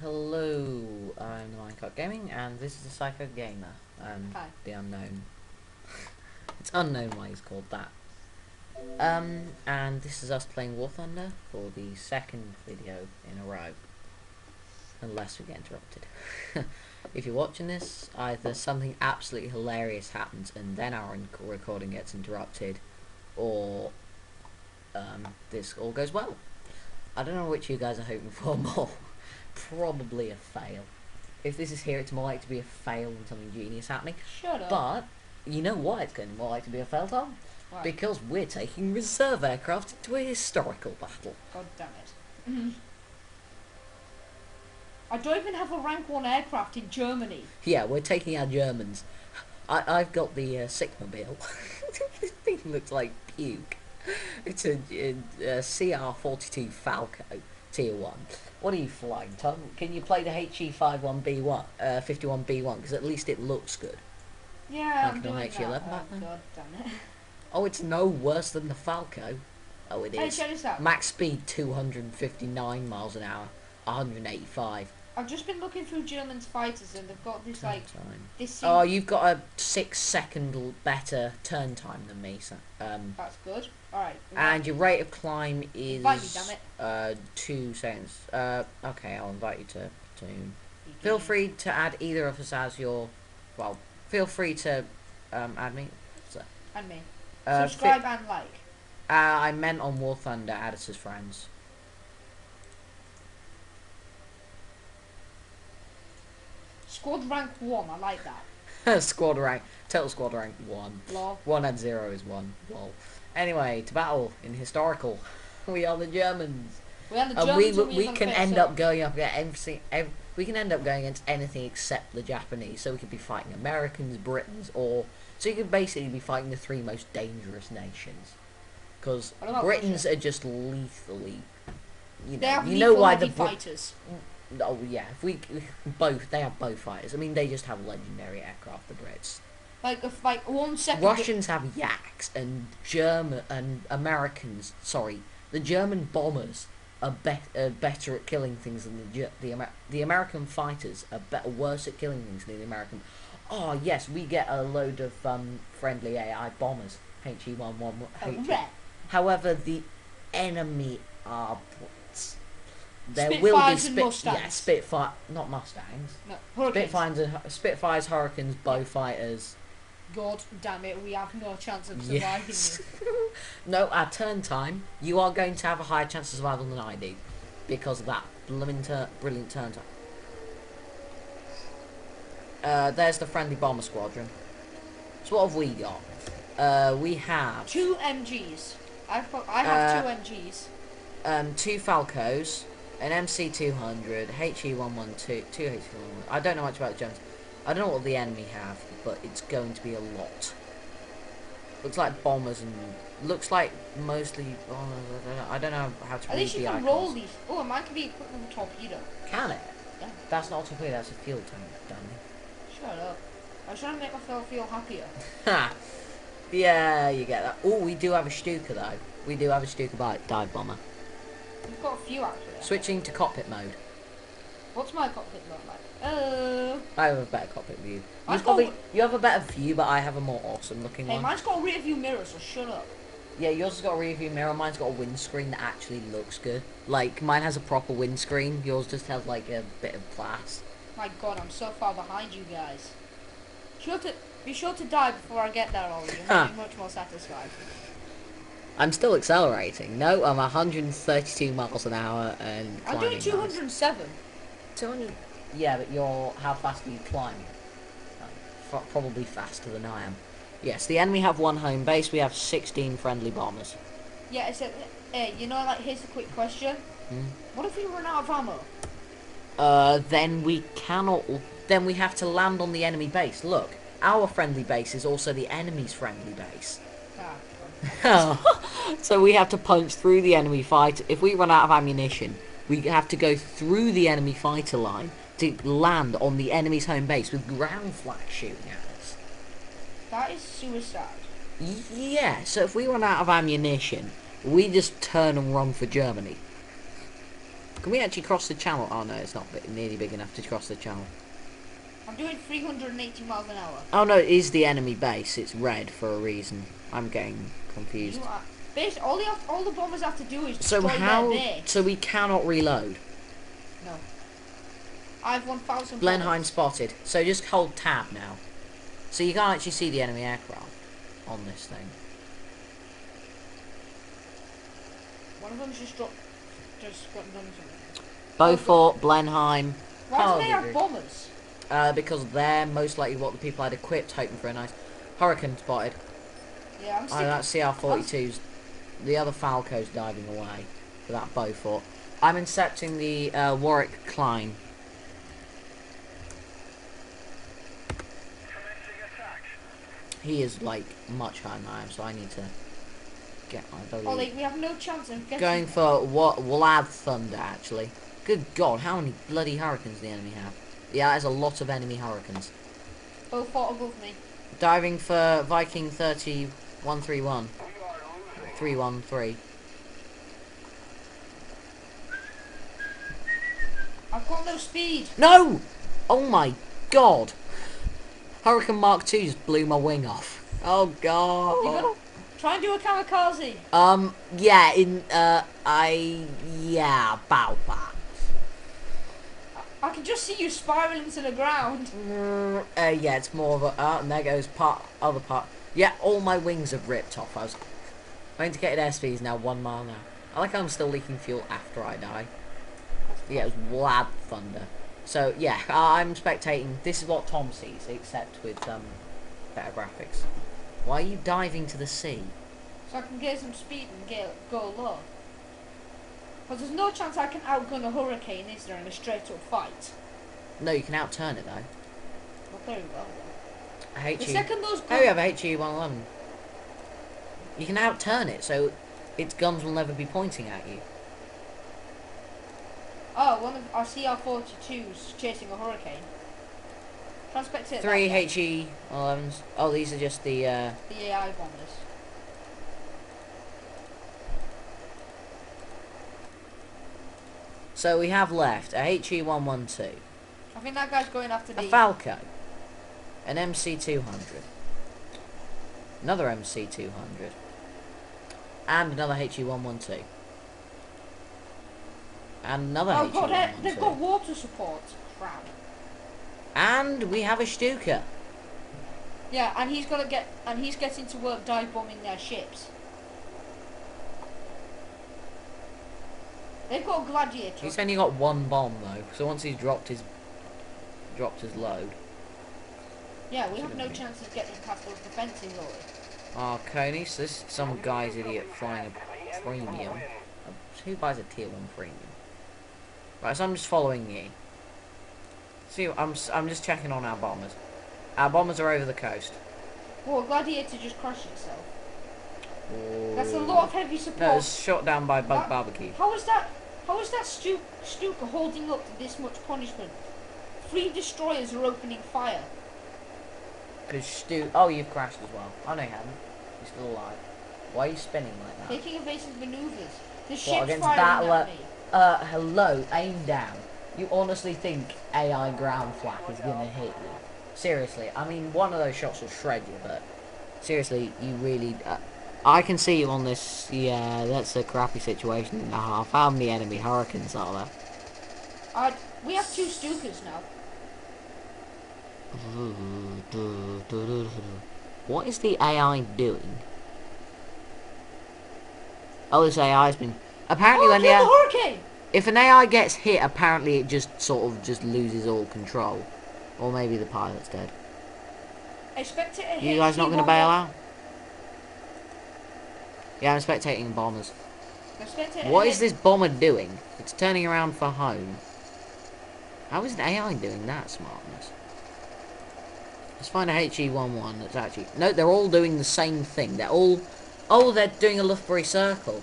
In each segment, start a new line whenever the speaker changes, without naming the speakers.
Hello, I'm the Minecraft Gaming, and this is the Psycho Gamer.
Hi.
The unknown. It's unknown why he's called that. And this is us playing War Thunder for the second video in a row. Unless we get interrupted. If you're watching this, either something absolutely hilarious happens and then our recording gets interrupted, or this all goes well. I don't know which you guys are hoping for more. Probably a fail. If this is here, it's more like to be a fail than something genius happening.
Shut up.
But you know why it's going to be more like to be a fail, Tom?
Why?
Because we're taking reserve aircraft into a historical battle.
God damn it. I don't even have a rank 1 aircraft in Germany.
Yeah, we're taking our Germans. I've got the Sigmobile. This thing looks like puke. It's a CR-42 Falco Tier 1. What are you flying, Tom? Can you play the HE51B1, 51B1? Because at least it looks good.
Yeah,
Like
I'm doing
an HE11
that.
back
Oh,
then?
God damn it.
Oh, it's no worse than the Falco. Oh, it
Hey,
is.
check this out.
Max speed 259 miles an hour, 185.
I've just been looking through German's fighters and they've got this,
Turn
like,
time.
this...
Oh, you've got a 6-second better turn time than me, so,
That's good. Alright.
and your rate of climb is
Invite me, damn it.
2 seconds. Okay, I'll invite you to platoon. Feel free to add either of us as your, well, feel free to add me. So,
And me.
uh,
Subscribe and like.
I meant on War Thunder, add us as friends.
Squad rank 1, I like that.
Squad rank, total squad rank 1.
Lol.
1 and 0 is 1. Lol. Anyway, to battle in historical. We are the Germans.
We are the
And
Germans
we
and
can
the
end
Pixar.
up going up against we can end up going against anything except the Japanese. So we could be fighting Americans, Britons, or so you could basically be fighting the 3 most dangerous nations. Because
What about
Britons
Russia?
are just lethally,
They
know,
have
you know why the
fighters.
Oh yeah, if we both, they have both fighters. I mean, they just have legendary aircraft. The Brits.
Like, if, like, 1 second...
Russians have yaks, and Americans. Sorry, the German bombers are better at killing things than the American fighters are worse at killing things than the American. Oh yes, we get a load of friendly AI bombers, HE-11.
Oh, red.
However, the enemy are Brits. There
Spitfires
will be
and Mustangs.
Yeah, Spitfire, not Mustangs.
No, Hurricanes.
Spitfires, Hurricanes, bow fighters.
God damn it, we have no chance of surviving
Yes.
this.
No, at turn time, you are going to have a higher chance of survival than I do because of that brilliant turn time. There's the friendly bomber squadron. So what have we got? We have
2 MGs. I have 2 MGs.
2 Falcos, an MC200, HE112, 2 HE112. I don't know much about the Jones. I don't know what the enemy have, but it's going to be a lot. Looks like bombers and looks like mostly. Oh, I don't know how to
At
read
least you
the
can
icons.
roll these. Oh, mine can be equipped with a torpedo.
Can it?
Yeah.
That's not a torpedo. That's a fuel tank, dummy.
Shut up. I was trying to make myself feel happier.
Ha! Yeah, you get that. Oh, we do have a Stuka though. We do have a Stuka dive bomber.
We've got a few actually.
Switching to cockpit mode.
What's my cockpit look like?
I have a better cockpit view.
Mine's got
You have a better view, but I have a more awesome looking
Hey,
one.
mine's got a rear view mirror, so shut up.
Yeah, yours has got a rear view mirror. Mine's got a windscreen that actually looks good. Like mine has a proper windscreen. Yours just has like a bit of glass.
My God, I'm so far behind you guys. Be sure to die before I get there, Ollie. You'll be much more satisfied.
I'm still accelerating. No, I'm 132 miles an hour and
I'm
climbing.
doing 207.
200. Yeah, but how fast do you climb? Probably faster than I am. Yes, the enemy have 1 home base. We have 16 friendly bombers.
Yeah, it's a... Hey, you know, like, here's a quick question. What if we run out of ammo?
Then we cannot. Then we have to land on the enemy base. Look, our friendly base is also the enemy's friendly base. So we have to punch through the enemy fighter. If we run out of ammunition, we have to go through the enemy fighter line to land on the enemy's home base with ground flags shooting at us.
That is suicide.
Yeah, so if we run out of ammunition, we just turn and run for Germany. Can we actually cross the channel? Oh no, it's not nearly big enough to cross the channel.
I'm doing 380 miles an hour.
Oh no, it is the enemy base. It's red for a reason. I'm getting confused.
You are, basically, all the bombers have to do is
So
destroy
how?
their base.
So we cannot reload.
No. I have 1,000
Blenheim
bullets.
spotted. So just hold tab now. So you can't actually see the enemy aircraft on this thing.
One of them's just got done something.
Beaufort, Blenheim.
Why do they have bombers?
Because they're most likely what the people had equipped, hoping for a nice hurricane spotted.
Yeah, I'm
Oh,
sick.
that CR-42's. The other Falco's diving away for that Beaufort. I'm intercepting the Warwick Klein. He is like much higher than I am, so I need to get my belly.
Ollie, we have no chance of getting.
Going for what Vlad Thunder actually. Good God, how many bloody hurricanes the enemy have? Yeah, there's a lot of enemy hurricanes.
Beaufort above me.
Diving for Viking 3131. 313.
I've got no speed.
No! Oh my God! Hurricane Mark 2 just blew my wing off. Oh God!
You gotta try and do a kamikaze.
Yeah, about that.
I can just see you spiraling to the ground.
Yeah, it's more of a, and there goes other part. Yeah, all my wings have ripped off. I was indicated airspeed is now 1 mile an hour. I like how I'm still leaking fuel after I die. Yeah, it was Vlad Thunder. So yeah, I'm spectating. This is what Tom sees, except with better graphics. Why are you diving to the sea?
So I can get some speed and go low. Because there's no chance I can outgun a hurricane, is there, in a straight up fight?
No, you can outturn it though.
Well, very well.
HE.
The second those
Oh, we have a HE 111. You can outturn it, so its guns will never be pointing at you.
Oh, one of our CR-42's chasing a hurricane. Try and spectate
3
that
HE 11s. Oh, these are just the.
the AI bombers.
So we have left a HE 112,
I think that guy's going after
a
the.
Falco, an MC 200, another MC 200, and another HE 112, and another
Oh
HE
god, they've got
112,
water support. Crap.
and we have a Stuka.
Yeah, and he's getting to work dive bombing their ships. They've got a gladiator.
He's only got 1 bomb though, so once he's dropped his load.
Yeah, we have no chance of getting past those defences, Ollie.
Oh, Coney, so this is some guy's idiot flying a premium. Who buys a tier 1 premium? Right, so I'm just following you. See, I'm just checking on our bombers. Our bombers are over the coast.
Well, a gladiator just crashed itself.
Ooh.
That's a lot of heavy support.
No, it was shot down by Bug Barbecue.
How is that Stuka holding up to this much punishment? 3 destroyers are opening fire.
Because oh, you've crashed as well. Oh no, you haven't. You're still alive. Why are you spinning like that?
Taking evasive maneuvers. The
What,
ship's
against
firing
battle?
at me.
Hello, aim down. You honestly think AI ground flak is gonna hit you? Seriously, I mean, one of those shots will shred you, but seriously, you really. I can see you on this. Yeah, that's a crappy situation and a half. How many enemy hurricanes are there?
We have 2 Stukas now.
What is the AI doing? Oh, this AI's been. Apparently, when
kill the hurricane!
if an AI gets hit, apparently it just sort of just loses all control, or maybe the pilot's dead.
Expect it to hit.
You guys not going to bail out? Yeah, I'm spectating bombers. What is this bomber doing? It's turning around for home. How is an AI doing that smartness? Let's find a HE11 that's actually... No, they're all doing the same thing. They're all... Oh, they're doing a Loughborough circle.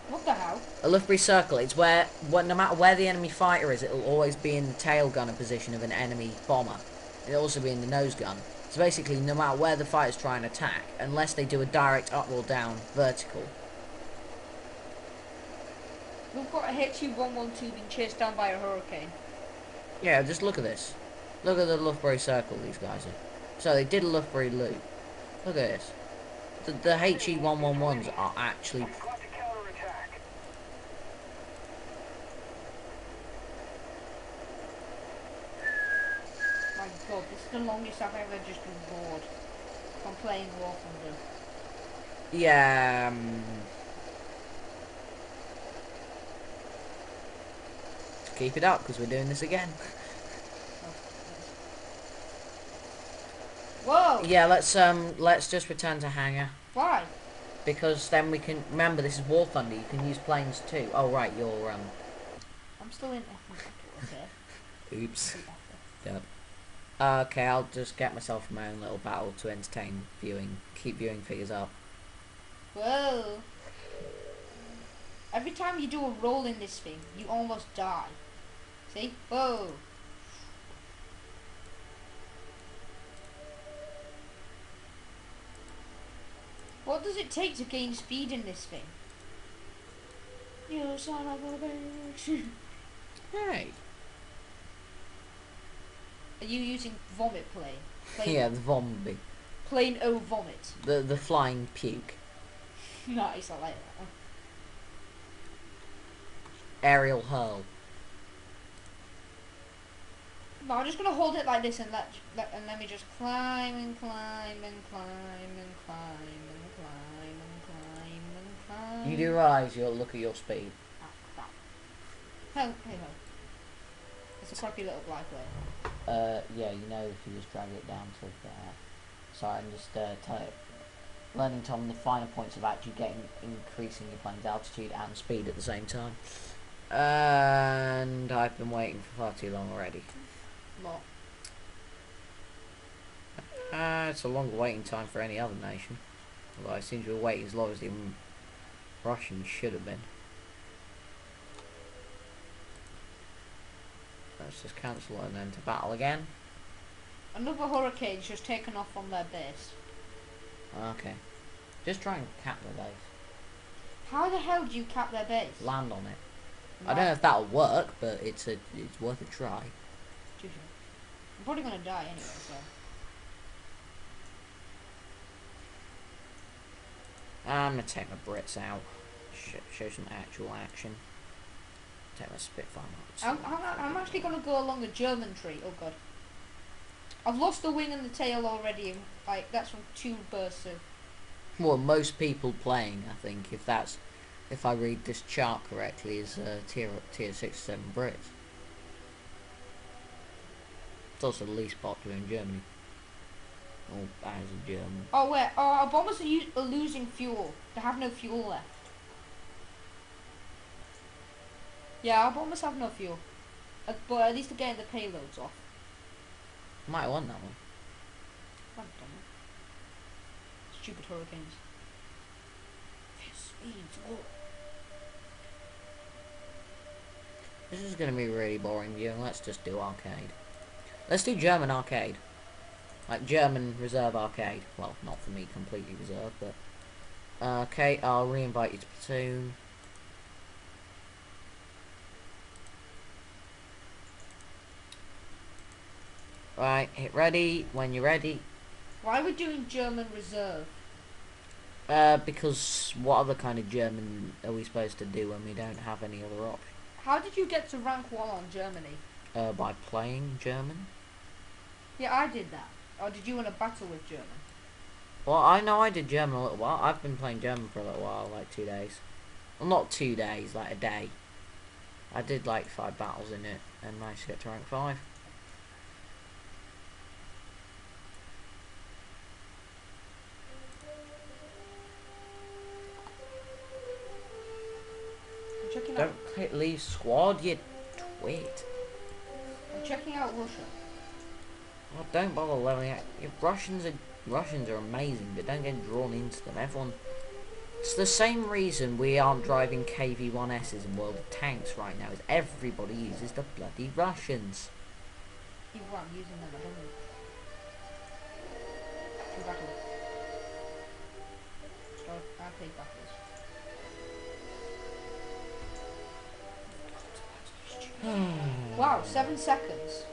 What the hell?
A Loughborough circle. It's where no matter where the enemy fighter is, it'll always be in the tail gunner position of an enemy bomber. It'll also be in the nose gun. So basically, no matter where the fighters try and attack, unless they do a direct up or down vertical,
We've got a HE-112 being chased down by a hurricane.
Yeah, just look at this. Look at the Loughborough Circle these guys are. So they did a Loughborough loop. Look at this. The HE-111s are actually...
My god, this is the longest I've ever just been bored from playing War Thunder.
Yeah, keep it up, because we're doing this again.
Whoa!
Yeah, let's just return to hangar.
Why?
Because then we can... Remember, this is War Thunder, you can use planes too. Oh, right, you're,
I'm still in F1, okay?
Oops. Yep. Okay, I'll just get myself my own little battle to entertain viewing. Keep viewing figures up.
Whoa! Every time you do a roll in this thing, you almost die. See? Whoa! What does it take to gain speed in this thing? You son of a bitch!
Hey.
Are you using vomit plane?
Yeah, the zombie.
Plain O vomit.
The flying puke.
Nice, I like that.
Aerial hurl.
No, I'm just gonna hold it like this and let me just climb and climb and climb and climb and climb and climb and climb.
You do realise you'll look at your speed.
Oh, crap. Hey ho. It's a crappy little glide plane.
Yeah, you know if you just drag it down to there. Sorry, I'm just learning Tom the finer points of actually increasing your plane's altitude and speed at the same time. And I've been waiting for far too long already.
What?
It's a longer waiting time for any other nation. Although it seems we're waiting as long as the Russians should have been. Let's just cancel and then to battle again.
Another hurricane's just taken off from their base.
Okay. Just try and cap their base.
How the hell do you cap their base?
Land on it. I don't know if that'll work, but it's worth a try.
I'm probably gonna die anyway, so.
I'm gonna take my Brits out. Show some actual action. Take my Spitfire out.
I'm actually gonna go along the German tree. Oh god. I've lost the wing and the tail already. And, like, that's from 2 bursts of.
Well, most people playing, I think, if I read this chart correctly, is tier 6 or 7 Brits. It's also the least popular in Germany. Oh, as a German.
Oh wait, our bombers are losing fuel. They have no fuel left. Yeah, our bombers have no fuel. But at least they're getting the payloads off.
Might have won that one.
God damn it. Stupid hurricanes.
This is going to be really boring viewing. Let's just do arcade. Let's do German arcade. Like German reserve arcade. Well, not for me completely reserved, but... okay, I'll re-invite you to platoon. Right, hit ready when you're ready.
Why are we doing German reserve?
Because what other kind of German are we supposed to do when we don't have any other option?
How did you get to rank 1 on Germany?
By playing German.
Yeah, I did that. Or did you win a battle with German?
Well, I know I did German a little while. I've been playing German for a little while, like 2 days. Well, not 2 days, like a day. I did like 5 battles in it and managed to get to rank 5. Don't click leave squad, you twit.
I'm checking out Russia.
Well, don't bother leveling out. Russians are amazing, but don't get drawn into them. Everyone. It's the same reason we aren't driving KV-1Ss in World of Tanks right now. Is everybody uses the bloody Russians.
Even I'm using them. I don't know. 2 battles. Start arcade battles. Wow, 7 seconds.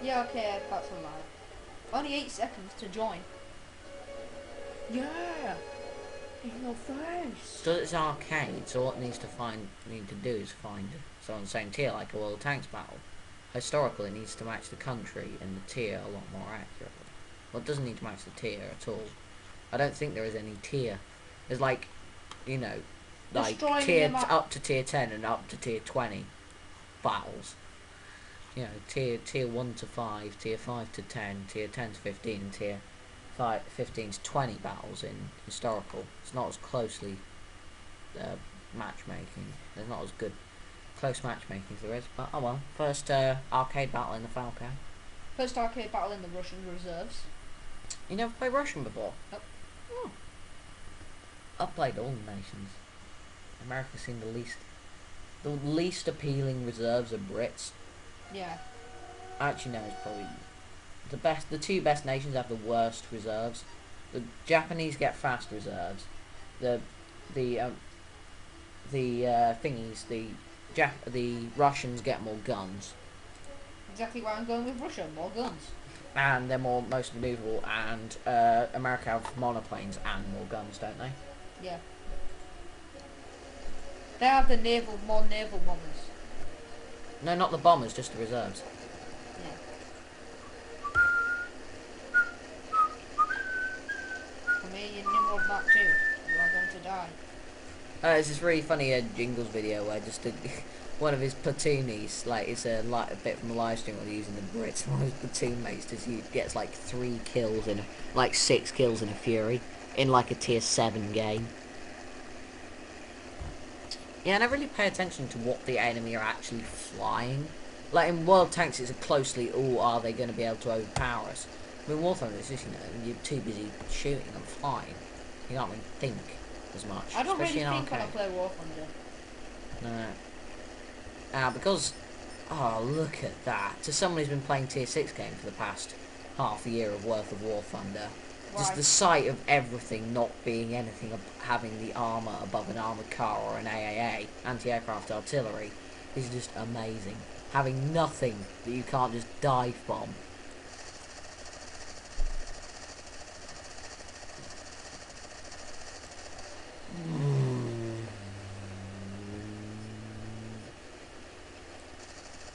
Yeah, okay, that's a lie. Only 8 seconds to join. Yeah, in your face.
So it's arcade, so what need to do is find someone the same tier, like a World Tanks battle. Historical, it needs to match the country and the tier a lot more accurately. Well, it doesn't need to match the tier at all. I don't think there is any tier. There's like, you know, like up to tier 10 and up to tier 20 battles. You know, tier 1 to 5, tier 5 to 10, tier 10 to 15, and tier 15 to 20 battles in historical. It's not as closely matchmaking. There's not as good close matchmaking as there is, but oh well. First arcade battle in the Falco.
First arcade battle in the Russian reserves.
You never played Russian before?
Nope.
Oh. I've played all the nations. America seemed the least appealing reserves are Brits.
Yeah.
Actually, no, it's probably the best. The two best nations have the worst reserves. The Japanese get fast reserves. The thingies. The Russians get more guns.
Exactly why I'm going with Russia. More guns.
And they're most maneuverable. And America have monoplanes and more guns, don't they?
Yeah. They have the more naval bombers.
No, not the bombers, just the reserves.
Yeah. Come here, you Nimrod Mark 2. You are going to die.
It's this really funny Jingles video where just one of his platoonies, like it's a bit from the live stream where they're using the Brits, one of his platoon mates gets like 6 kills in a Fury in like a tier 7 game. Yeah, and I really pay attention to what the enemy are actually flying. Like in World Tanks, it's a closely, are they going to be able to overpower us? I mean, War Thunder is just, you're too busy shooting and flying. You can't really think as much.
I don't
especially
really
in
think
arcade.
when I play War Thunder.
No. Because, look at that. To someone who's been playing tier 6 game for the past half a year worth of War Thunder, just the sight of everything not being anything, having the armour above an armoured car or an AAA, anti-aircraft artillery, is just amazing. Having nothing that you can't just dive bomb.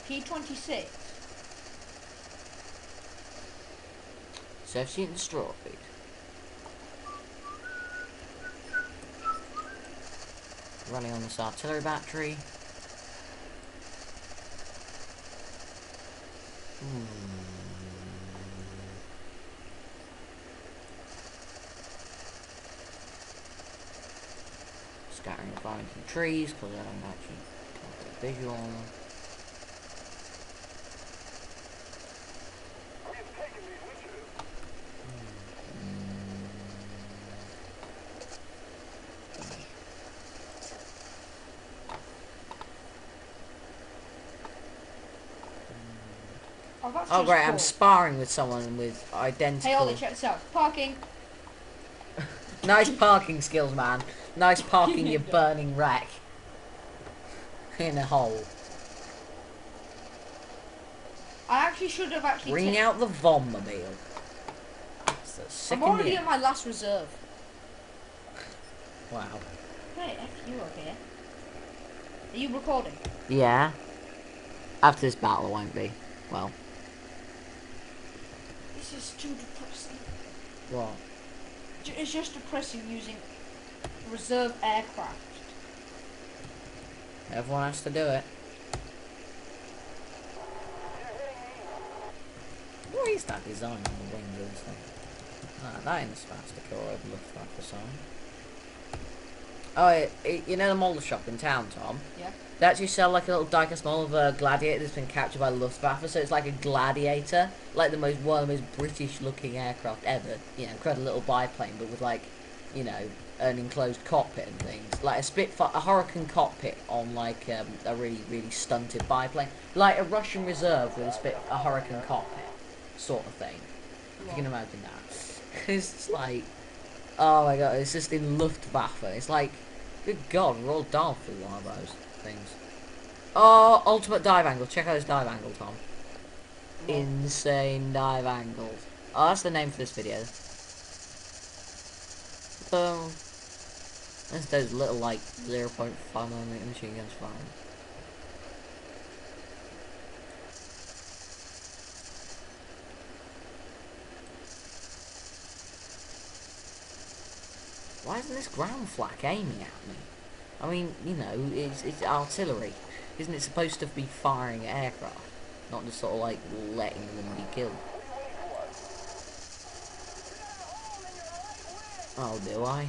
P-26.
Search and destroyed. Running on this artillery battery. Scattering fire into the trees because I don't actually have the visual. Oh great, cool. I'm sparring with someone with identical...
Hey Ollie, check this out. Parking.
Nice parking skills, man. Nice parking your burning wreck. In a hole.
I actually should have
Bring out the Vommobile.
I'm already at my last reserve.
Wow.
Hey, F you, okay? Are you recording?
Yeah. After this battle, it won't be. Well.
This is too depressing.
What?
It's just depressing using reserve aircraft.
Everyone has to do it. What is that design on the wings of this thing? Ah, that ain't the swastika or a Luftwaffe sign. Oh, you know the model shop in town, Tom?
Yeah.
They actually sell like a little diecast model of a gladiator that's been captured by Luftwaffe, so it's like a gladiator, like one of the most British looking aircraft ever. You know, incredible little biplane, but with like, you know, an enclosed cockpit and things. Like a Spitfire, a Hurricane cockpit on like a really, really stunted biplane. Like a Russian reserve with a Hurricane cockpit, sort of thing. If you can imagine that. It's like, Oh my god, it's just in Luftwaffe. It's like, good god, we're all down through one of those things. Oh, ultimate dive angle. Check out this dive angle, Tom.
Lol.
Insane dive angles. Oh, that's the name for this video. Boom. That's those little, like, 0.5mm machine guns firing. Why isn't this ground flak aiming at me? I mean, you know, it's artillery. Isn't it supposed to be firing at aircraft? Not just sort of like letting them be killed. Oh, do I?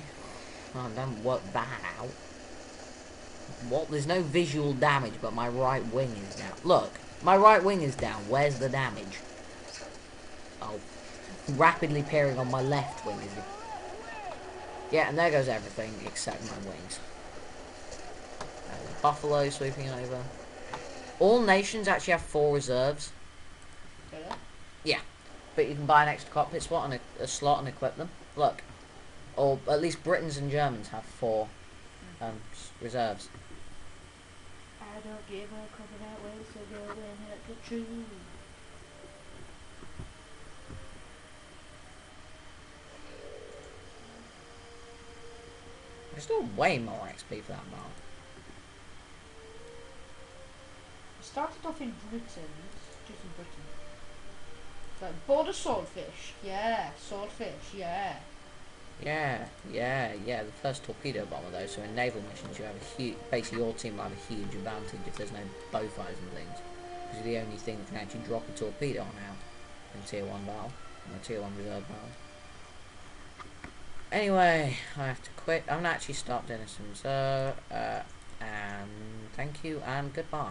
Oh, I don't work that out. What? There's no visual damage, but my right wing is down. Look, my right wing is down. Where's the damage? Oh, rapidly peering on my left wing, is it? Yeah, and there goes everything except my wings. Buffalo sweeping over. All nations actually have 4 reserves.
Better?
Yeah, but you can buy an extra cockpit spot and a slot and equip them. Look, or at least Britons and Germans have 4 reserves.
I don't give a crap about way, so go and hit the tree.
There's still way more XP for that mark.
I started off in Britain, just in Britain. Like, border swordfish, yeah, swordfish, yeah.
Yeah. The first torpedo bomber though. So in naval missions, you have a huge. Basically, your team will have a huge advantage if there's no bow fighters and things. Because you're the only thing that can actually drop a torpedo on out in Tier 1 battle, in a Tier 1 reserve battle. Anyway, I have to quit. I haven't actually stopped anything, so and thank you and goodbye.